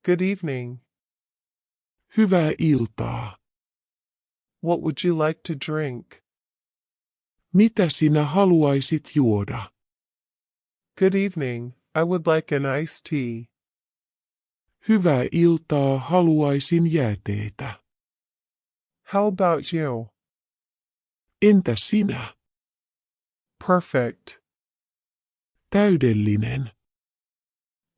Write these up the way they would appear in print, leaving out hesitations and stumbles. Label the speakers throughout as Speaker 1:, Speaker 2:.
Speaker 1: Good evening.
Speaker 2: Hyvää iltaa.
Speaker 1: What would you like to drink?
Speaker 2: Mitä sinä haluaisit juoda?
Speaker 1: Good evening. I would like an iced tea.
Speaker 2: Hyvää iltaa, haluaisin jääteetä.
Speaker 1: How about you?
Speaker 2: Entä sinä?
Speaker 1: Perfect.
Speaker 2: Täydellinen.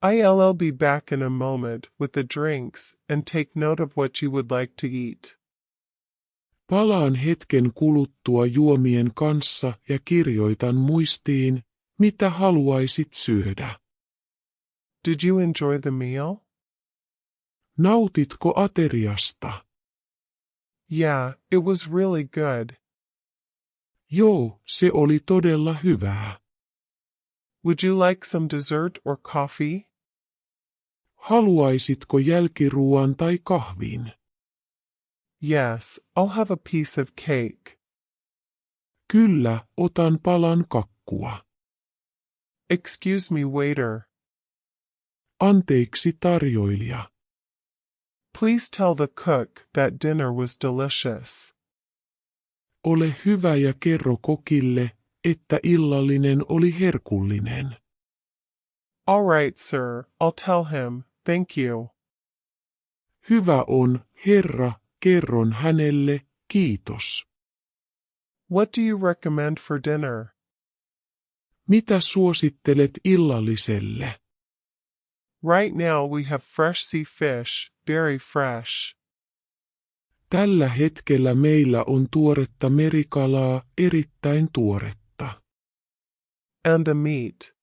Speaker 1: I'll be back in a moment with the drinks and take note of what you would like to eat.
Speaker 2: Palaan hetken kuluttua juomien kanssa ja kirjoitan muistiin, mitä haluaisit syödä.
Speaker 1: Did you enjoy the meal?
Speaker 2: Nautitko ateriasta?
Speaker 1: Yeah, it was really good.
Speaker 2: Joo, se oli todella hyvää.
Speaker 1: Would you like some dessert or coffee?
Speaker 2: Haluaisitko jälkiruuan tai kahvin?
Speaker 1: Yes, I'll have a piece of cake.
Speaker 2: Kyllä, otan palan kakkua.
Speaker 1: Excuse me, waiter.
Speaker 2: Anteeksi, tarjoilija.
Speaker 1: Please tell the cook that dinner was delicious.
Speaker 2: Ole hyvä ja kerro kokille, että illallinen oli herkullinen.
Speaker 1: All right, sir, I'll tell him, thank you.
Speaker 2: Hyvä on, herra, kerron hänelle, kiitos.
Speaker 1: What do you recommend for dinner?
Speaker 2: Mitä suosittelet illalliselle?
Speaker 1: Right now we have fresh sea fish, very fresh.
Speaker 2: Tällä hetkellä meillä on tuoretta merikalaa, erittäin tuoretta.
Speaker 1: And the meat.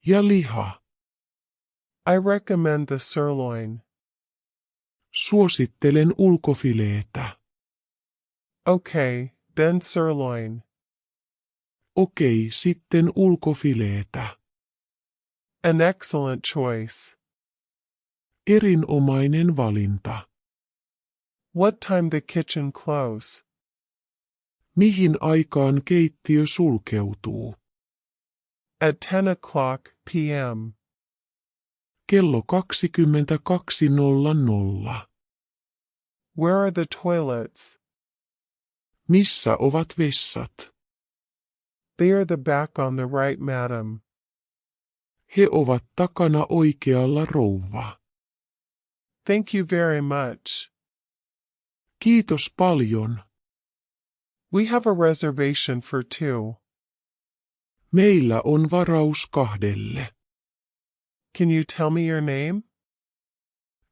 Speaker 2: Ja liha.
Speaker 1: I recommend the sirloin.
Speaker 2: Suosittelen ulkofileetä.
Speaker 1: Okay, then sirloin.
Speaker 2: Okei, sitten ulkofileetä.
Speaker 1: An excellent choice.
Speaker 2: Erinomainen valinta.
Speaker 1: What time the kitchen close?
Speaker 2: Mihin aikaan keittiö sulkeutuu?
Speaker 1: At 10 o'clock p.m.
Speaker 2: Kello 22:00.
Speaker 1: Where are the toilets?
Speaker 2: Missä ovat vessat?
Speaker 1: They are the back on the right, madam.
Speaker 2: He ovat takana oikealla, rouva.
Speaker 1: Thank you very much.
Speaker 2: Kiitos paljon.
Speaker 1: We have a reservation for two.
Speaker 2: Meillä on varaus 2.
Speaker 1: Can you tell me your name?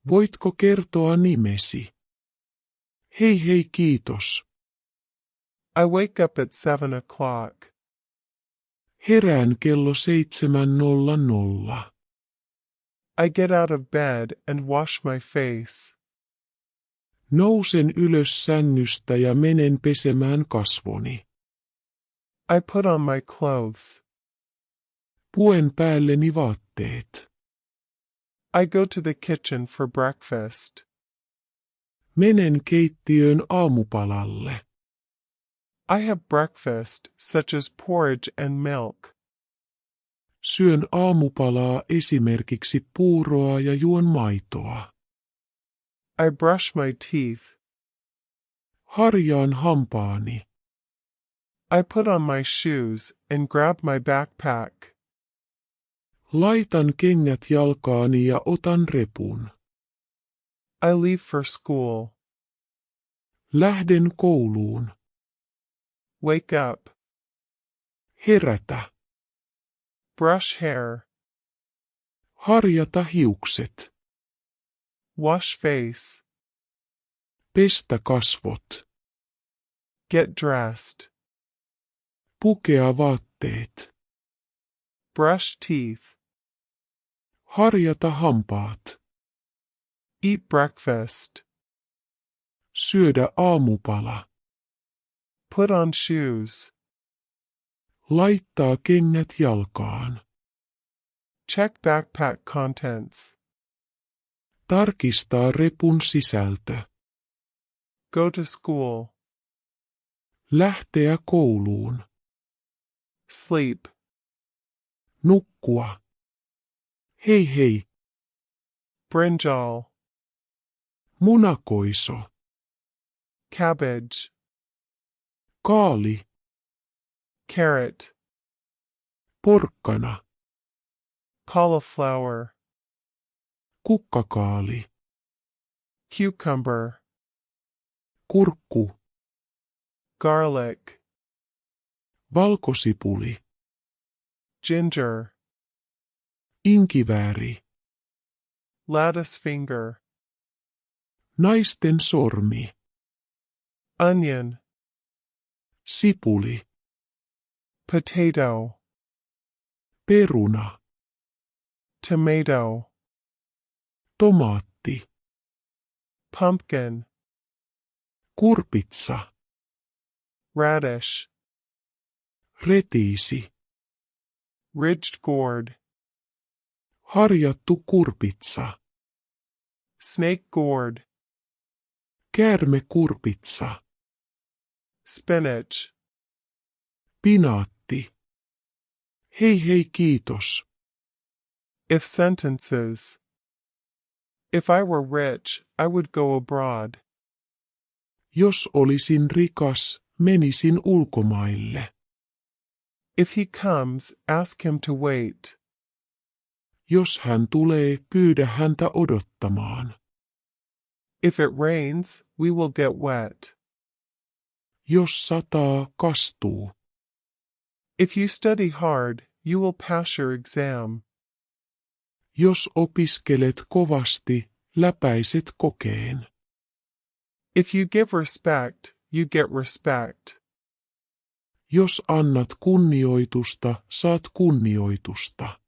Speaker 2: Voitko kertoa nimesi? Hei, kiitos.
Speaker 1: I wake up at 7 o'clock.
Speaker 2: Herään kello 7:00.
Speaker 1: I get out of bed and wash my face.
Speaker 2: Nousen ylös sängystä ja menen pesemään kasvoni.
Speaker 1: I put on my clothes.
Speaker 2: Puen päälleni vaatteet.
Speaker 1: I go to the kitchen for breakfast.
Speaker 2: Menen keittiöön aamupalalle.
Speaker 1: I have breakfast, such as porridge and milk.
Speaker 2: Syön aamupalaa, esimerkiksi puuroa, ja juon maitoa.
Speaker 1: I brush my teeth.
Speaker 2: Harjaan hampaani.
Speaker 1: I put on my shoes and grab my backpack.
Speaker 2: Laitan kengät jalkaani ja otan repun.
Speaker 1: I leave for school.
Speaker 2: Lähden kouluun.
Speaker 1: Wake up.
Speaker 2: Herätä.
Speaker 1: Brush hair.
Speaker 2: Harjata hiukset.
Speaker 1: Wash face.
Speaker 2: Pestä kasvot.
Speaker 1: Get dressed.
Speaker 2: Pukea vaatteet.
Speaker 1: Brush teeth.
Speaker 2: Harjata hampaat.
Speaker 1: Eat breakfast.
Speaker 2: Syödä aamupala.
Speaker 1: Put on shoes.
Speaker 2: Laittaa kengät jalkaan.
Speaker 1: Check backpack contents.
Speaker 2: Tarkistaa repun sisältö.
Speaker 1: Go to school.
Speaker 2: Lähteä kouluun.
Speaker 1: Sleep.
Speaker 2: Nukkua. Hei.
Speaker 1: brinjal,
Speaker 2: munakoiso,
Speaker 1: cabbage,
Speaker 2: kaali,
Speaker 1: carrot,
Speaker 2: porkkana,
Speaker 1: cauliflower,
Speaker 2: kukkakaali,
Speaker 1: cucumber,
Speaker 2: kurkku,
Speaker 1: garlic,
Speaker 2: valkosipuli,
Speaker 1: ginger,
Speaker 2: inkivääri,
Speaker 1: lattice finger,
Speaker 2: naisten sormi,
Speaker 1: onion,
Speaker 2: sipuli,
Speaker 1: potato,
Speaker 2: peruna,
Speaker 1: tomato,
Speaker 2: tomaatti,
Speaker 1: pumpkin,
Speaker 2: kurpitsa,
Speaker 1: radish,
Speaker 2: retiisi,
Speaker 1: ridged gourd,
Speaker 2: harjattu kurpitsa,
Speaker 1: snake gourd,
Speaker 2: käärmekurpitsa,
Speaker 1: spinach,
Speaker 2: pinaatti. Hei kiitos.
Speaker 1: if sentences. If I were rich, I would go abroad.
Speaker 2: Jos olisin rikas, menisin ulkomaille.
Speaker 1: If he comes, ask him to wait.
Speaker 2: Jos hän tulee, pyydä häntä odottamaan.
Speaker 1: If it rains, we will get wet.
Speaker 2: Jos sataa, kastuu.
Speaker 1: If you study hard, you will pass your exam.
Speaker 2: Jos opiskelet kovasti, läpäiset kokeen.
Speaker 1: If you give respect, you get respect.
Speaker 2: Jos annat kunnioitusta, saat kunnioitusta.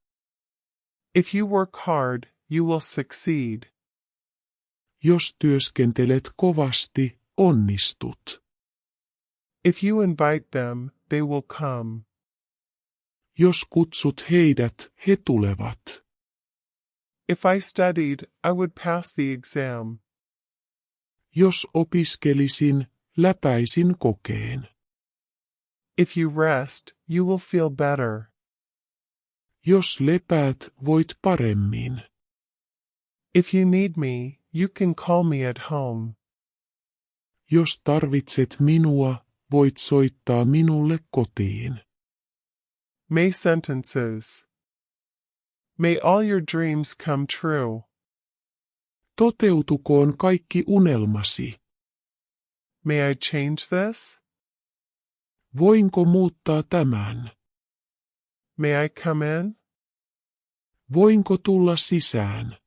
Speaker 1: If you work hard, you will succeed.
Speaker 2: Jos työskentelet kovasti, onnistut.
Speaker 1: If you invite them, they will come.
Speaker 2: Jos kutsut heidät, he tulevat.
Speaker 1: If I studied, I would pass the exam.
Speaker 2: Jos opiskelisin, läpäisin kokeen.
Speaker 1: If you rest, you will feel better.
Speaker 2: Jos lepäät, voit paremmin.
Speaker 1: If you need me, you can call me at home.
Speaker 2: Jos tarvitset minua, voit soittaa minulle kotiin.
Speaker 1: May sentences. May all your dreams come true.
Speaker 2: Toteutukoon kaikki unelmasi.
Speaker 1: May I change this?
Speaker 2: Voinko muuttaa tämän?
Speaker 1: May I come in?
Speaker 2: Voinko tulla sisään?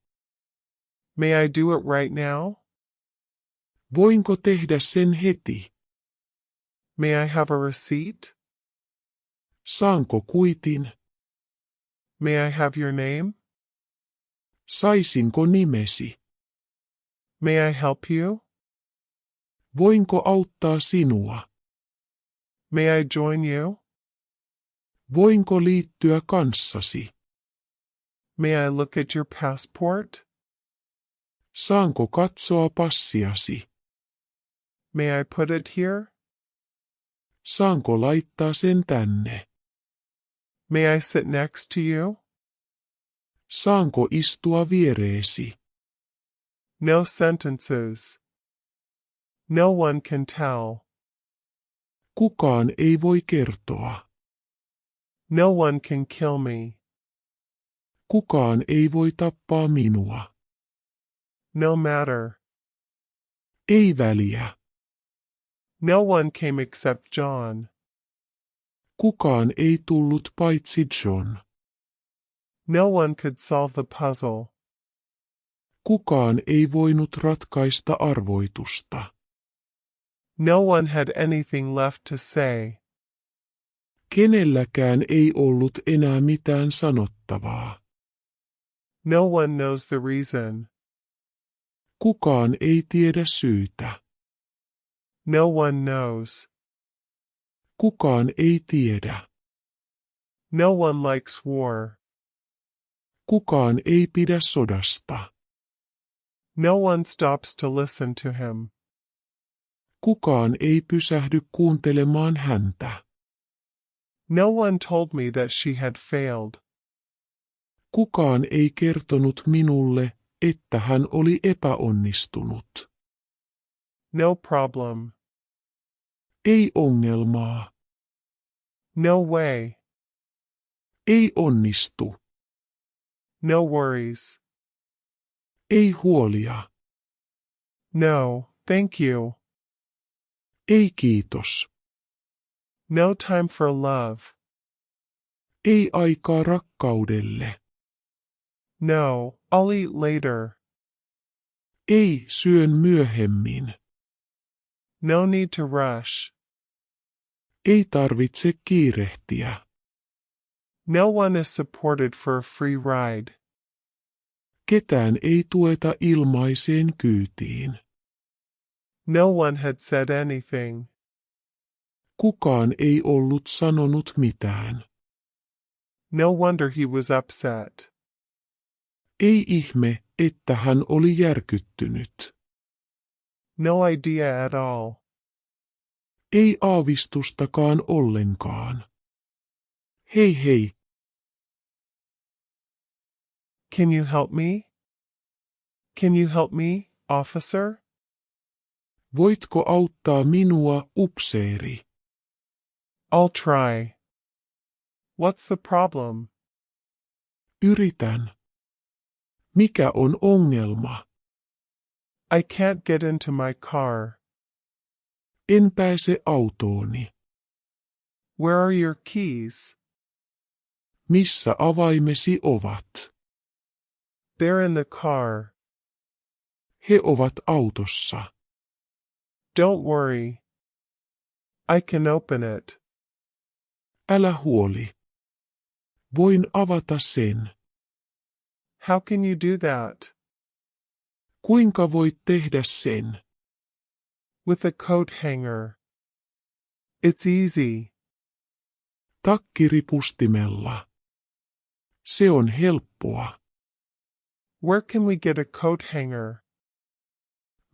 Speaker 1: May I do it right now?
Speaker 2: Voinko tehdä sen heti?
Speaker 1: May I have a receipt?
Speaker 2: Saanko kuitin?
Speaker 1: May I have your name?
Speaker 2: Saisinko nimesi?
Speaker 1: May I help you?
Speaker 2: Voinko auttaa sinua?
Speaker 1: May I join you?
Speaker 2: Voinko liittyä kanssasi?
Speaker 1: May I look at your passport?
Speaker 2: Saanko katsoa passiasi?
Speaker 1: May I put it here?
Speaker 2: Saanko laittaa sen tänne?
Speaker 1: May I sit next to you?
Speaker 2: Saanko istua viereesi?
Speaker 1: No sentences. No one can tell.
Speaker 2: Kukaan ei voi kertoa.
Speaker 1: No one can kill me.
Speaker 2: Kukaan ei voi tappaa minua.
Speaker 1: No matter.
Speaker 2: Ei väliä.
Speaker 1: No one came except John.
Speaker 2: Kukaan ei tullut paitsi John.
Speaker 1: No one could solve the puzzle.
Speaker 2: Kukaan ei voinut ratkaista arvoitusta.
Speaker 1: No one had anything left to say.
Speaker 2: Kenelläkään ei ollut enää mitään sanottavaa.
Speaker 1: No one knows the reason.
Speaker 2: Kukaan ei tiedä syytä.
Speaker 1: No one knows.
Speaker 2: Kukaan ei tiedä.
Speaker 1: No one likes war.
Speaker 2: Kukaan ei pidä sodasta.
Speaker 1: No one stops to listen to him.
Speaker 2: Kukaan ei pysähdy kuuntelemaan häntä.
Speaker 1: No one told me that she had failed.
Speaker 2: Kukaan ei kertonut minulle, että hän oli epäonnistunut.
Speaker 1: No problem.
Speaker 2: Ei ongelmaa.
Speaker 1: No way.
Speaker 2: Ei onnistu.
Speaker 1: No worries.
Speaker 2: Ei huolia.
Speaker 1: No, thank you.
Speaker 2: Ei kiitos.
Speaker 1: No time for love.
Speaker 2: Ei aikaa rakkaudelle.
Speaker 1: No, I'll eat later.
Speaker 2: Ei, syön myöhemmin.
Speaker 1: No need to rush.
Speaker 2: Ei tarvitse kiirehtiä.
Speaker 1: No one is supported for a free ride.
Speaker 2: Ketään ei tueta ilmaiseen kyytiin.
Speaker 1: No one had said anything.
Speaker 2: Kukaan ei ollut sanonut mitään.
Speaker 1: No wonder he was upset.
Speaker 2: Ei ihme, että hän oli järkyttynyt.
Speaker 1: No idea at all.
Speaker 2: Ei aavistustakaan ollenkaan. Hei hei,
Speaker 1: Can you help me? Can you help me, officer?
Speaker 2: voitko auttaa minua, upseeri?
Speaker 1: I'll try. What's the problem?
Speaker 2: Yritän. Mikä on ongelma?
Speaker 1: I can't get into my car.
Speaker 2: En pääse autooni.
Speaker 1: Where are your keys?
Speaker 2: Missä avaimesi ovat?
Speaker 1: They're in the car.
Speaker 2: He ovat autossa.
Speaker 1: Don't worry. I can open it.
Speaker 2: Älä huoli. Voin avata sen.
Speaker 1: How can you do that?
Speaker 2: Kuinka voit tehdä sen?
Speaker 1: With a coat hanger. It's easy.
Speaker 2: Takkiripustimella. Se on helppoa.
Speaker 1: Where can we get a coat hanger?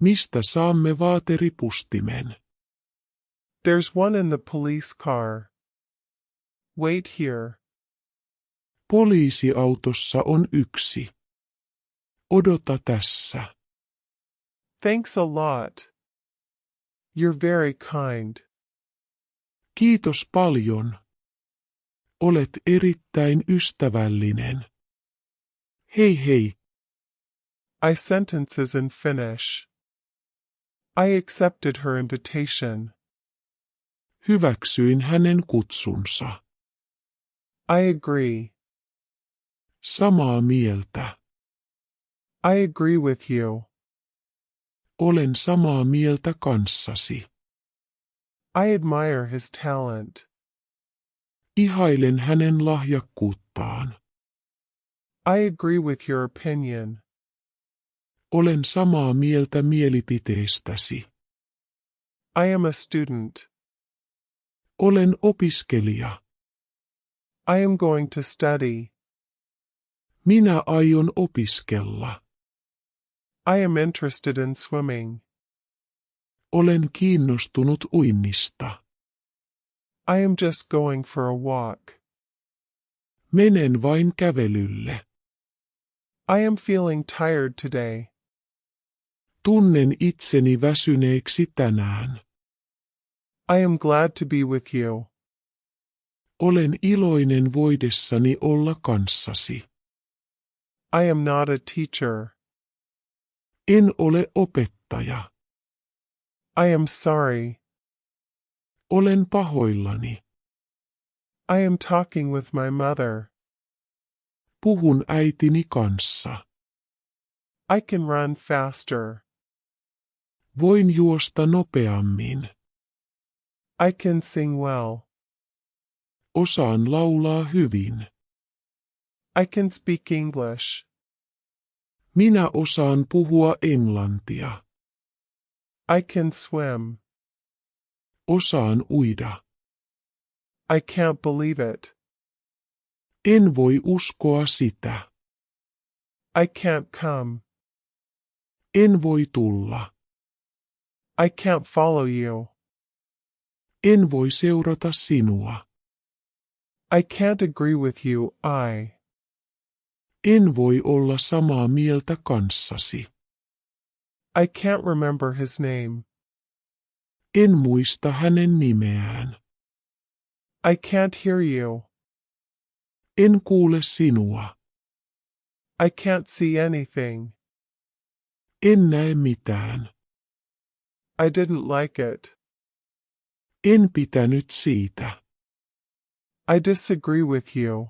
Speaker 2: Mistä saamme vaateripustimen?
Speaker 1: There's one in the police car. Wait here.
Speaker 2: Poliisiautossa on yksi. Odota tässä.
Speaker 1: Thanks a lot. You're very kind.
Speaker 2: Kiitos paljon. Olet erittäin ystävällinen. Hei hei.
Speaker 1: I sentences in Finnish. I accepted her invitation.
Speaker 2: Hyväksyin hänen kutsunsa.
Speaker 1: I agree.
Speaker 2: Samaa mieltä.
Speaker 1: I agree with you.
Speaker 2: Olen samaa mieltä kanssasi.
Speaker 1: I admire his talent.
Speaker 2: Ihailen hänen lahjakkuuttaan.
Speaker 1: I agree with your opinion.
Speaker 2: Olen samaa mieltä mielipiteestäsi.
Speaker 1: I am a student.
Speaker 2: Olen opiskelija.
Speaker 1: I am going to study.
Speaker 2: Minä aion opiskella.
Speaker 1: I am interested in swimming.
Speaker 2: Olen kiinnostunut uinnista.
Speaker 1: I am just going for a walk.
Speaker 2: Menen vain kävelylle.
Speaker 1: I am feeling tired today.
Speaker 2: Tunnen itseni väsyneeksi tänään.
Speaker 1: I am glad to be with you.
Speaker 2: Olen iloinen voidessani olla kanssasi.
Speaker 1: I am not a teacher.
Speaker 2: En ole opettaja.
Speaker 1: I am sorry.
Speaker 2: Olen pahoillani.
Speaker 1: I am talking with my mother.
Speaker 2: Puhun äitini kanssa.
Speaker 1: I can run faster.
Speaker 2: Voin juosta nopeammin.
Speaker 1: I can sing well.
Speaker 2: Osaan laulaa hyvin.
Speaker 1: I can speak English.
Speaker 2: Minä osaan puhua englantia.
Speaker 1: I can swim.
Speaker 2: Osaan uida.
Speaker 1: I can't believe it.
Speaker 2: En voi uskoa sitä.
Speaker 1: I can't come.
Speaker 2: En voi tulla.
Speaker 1: I can't follow you.
Speaker 2: En voi seurata sinua.
Speaker 1: I can't agree with you,
Speaker 2: En voi olla samaa mieltä kanssasi.
Speaker 1: I can't remember his name.
Speaker 2: En muista hänen nimeään.
Speaker 1: I can't hear you.
Speaker 2: En kuule sinua.
Speaker 1: I can't see anything.
Speaker 2: En näe mitään.
Speaker 1: I didn't like it.
Speaker 2: En pitänyt siitä.
Speaker 1: I disagree with you.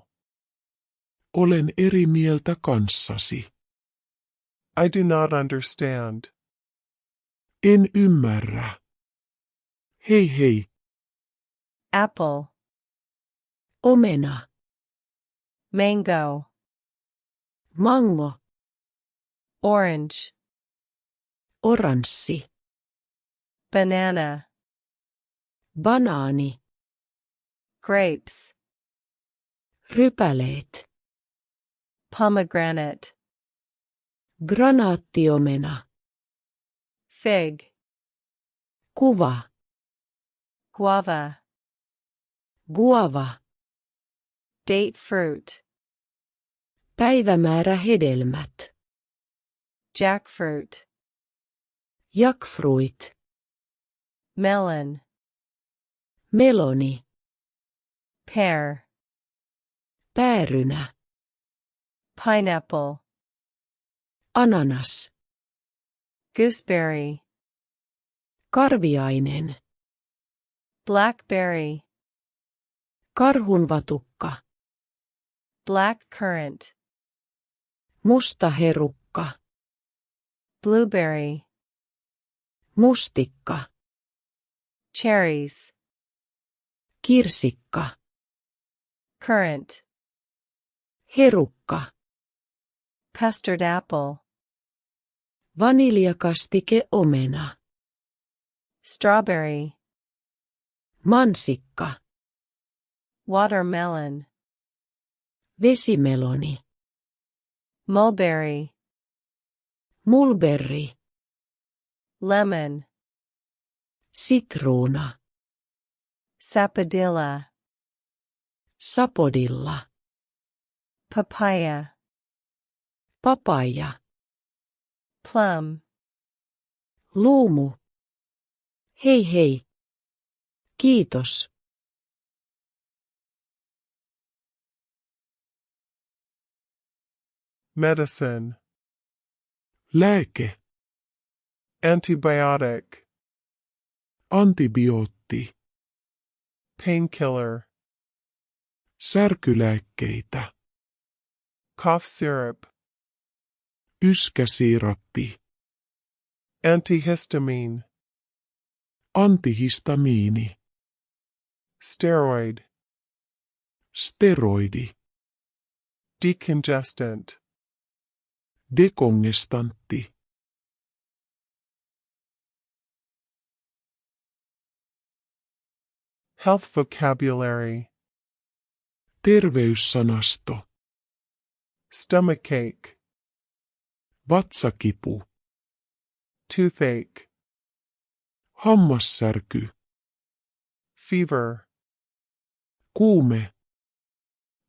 Speaker 2: Olen eri mieltä kanssasi.
Speaker 1: I do not understand.
Speaker 2: En ymmärrä. Hei hei.
Speaker 3: Apple,
Speaker 4: Omena.
Speaker 3: mango,
Speaker 4: Mango.
Speaker 3: orange,
Speaker 4: Oranssi.
Speaker 3: banana,
Speaker 4: Banaani.
Speaker 3: grapes,
Speaker 4: Rypäleet.
Speaker 3: pomegranate,
Speaker 4: Granaattiomena.
Speaker 3: fig,
Speaker 4: Kuva.
Speaker 3: guava,
Speaker 4: Guava.
Speaker 3: date fruit,
Speaker 4: Päivämäärä hedelmät.
Speaker 3: jackfruit,
Speaker 4: Jackfruit.
Speaker 3: melon,
Speaker 4: Meloni.
Speaker 3: pear,
Speaker 4: Päärynä.
Speaker 3: pineapple,
Speaker 4: Ananas.
Speaker 3: gooseberry,
Speaker 4: Karviainen.
Speaker 3: blackberry,
Speaker 4: Karhunvatukka.
Speaker 3: blackcurrant,
Speaker 4: Musta herukka.
Speaker 3: blueberry,
Speaker 4: Mustikka.
Speaker 3: cherries,
Speaker 4: Kirsikka.
Speaker 3: currant,
Speaker 4: Herukka.
Speaker 3: custard apple,
Speaker 4: Vaniljakastike omena.
Speaker 3: strawberry,
Speaker 4: Mansikka.
Speaker 3: watermelon,
Speaker 4: Vesimeloni.
Speaker 3: mulberry,
Speaker 4: Mulberry.
Speaker 3: lemon,
Speaker 4: Sitruuna.
Speaker 3: sapodilla,
Speaker 4: Sapodilla.
Speaker 3: papaya,
Speaker 4: Papaja.
Speaker 3: plum,
Speaker 4: Luumu. Hei hei. Kiitos.
Speaker 1: Medicine.
Speaker 2: Lääke.
Speaker 1: Antibiotic.
Speaker 2: Antibiootti.
Speaker 1: Painkiller.
Speaker 2: Särkylääkkeitä.
Speaker 1: Cough syrup.
Speaker 2: Yskäsiirappi.
Speaker 1: Antihistamine.
Speaker 2: Antihistamiini.
Speaker 1: Steroid.
Speaker 2: Steroidi.
Speaker 1: Decongestant.
Speaker 2: Dekongestantti.
Speaker 1: Health vocabulary.
Speaker 2: Terveyssanasto.
Speaker 1: Stomachache.
Speaker 2: Vatsakipu.
Speaker 1: Toothache.
Speaker 2: Hammassärky.
Speaker 1: Fever.
Speaker 2: Kuume.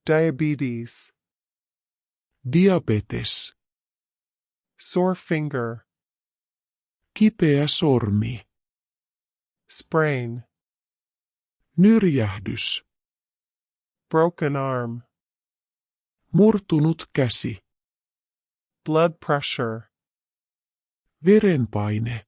Speaker 1: Diabetes.
Speaker 2: Diabetes.
Speaker 1: Sore finger.
Speaker 2: Kipeä sormi.
Speaker 1: Sprain.
Speaker 2: Nyrjähdys.
Speaker 1: Broken arm.
Speaker 2: Murtunut käsi.
Speaker 1: Blood pressure.
Speaker 2: Verenpaine.